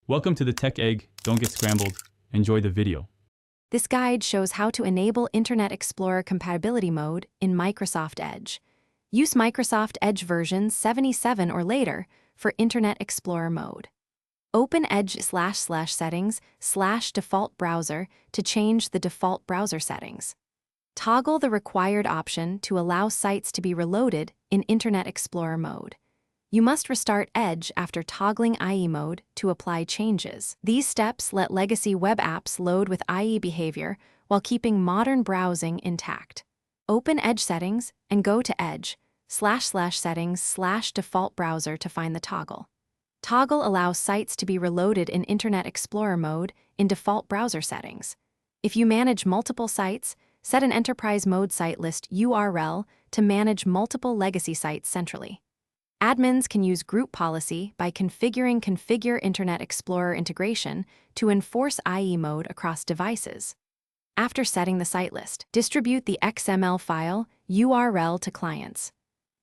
Welcome to the Tech Egg. Don't get scrambled. Enjoy the video. This guide shows how to enable Internet Explorer compatibility mode in Microsoft Edge. Use Microsoft Edge version 77 or later for Internet Explorer mode. Open Edge//settings/default browser to change the default browser settings. Toggle the required option to allow sites to be reloaded in Internet Explorer mode. You must restart Edge after toggling IE mode to apply changes. These steps let legacy web apps load with IE behavior while keeping modern browsing intact. Open Edge settings and go to Edge//settings/default browser to find the toggle. Toggle allows sites to be reloaded in Internet Explorer mode in default browser settings. If you manage multiple sites, set an enterprise mode site list URL to manage multiple legacy sites centrally. Admins can use group policy by configuring Configure Internet Explorer integration to enforce IE mode across devices. After setting the site list, distribute the XML file URL to clients.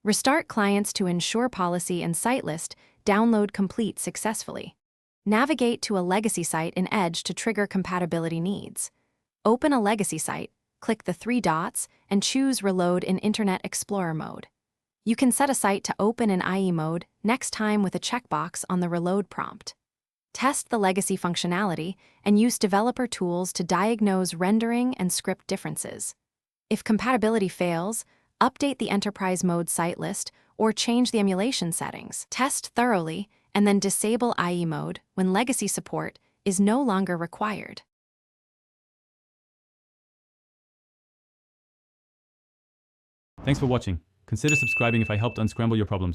Restart clients to ensure policy and site list download complete successfully. Navigate to a legacy site in Edge to trigger compatibility needs. Open a legacy site, click the three dots, and choose Reload in Internet Explorer mode. You can set a site to open in IE mode next time with a checkbox on the reload prompt. Test the legacy functionality and use developer tools to diagnose rendering and script differences. If compatibility fails, update the enterprise mode site list or change the emulation settings. Test thoroughly and then disable IE mode when legacy support is no longer required. Thanks for watching. Consider subscribing if I helped unscramble your problems.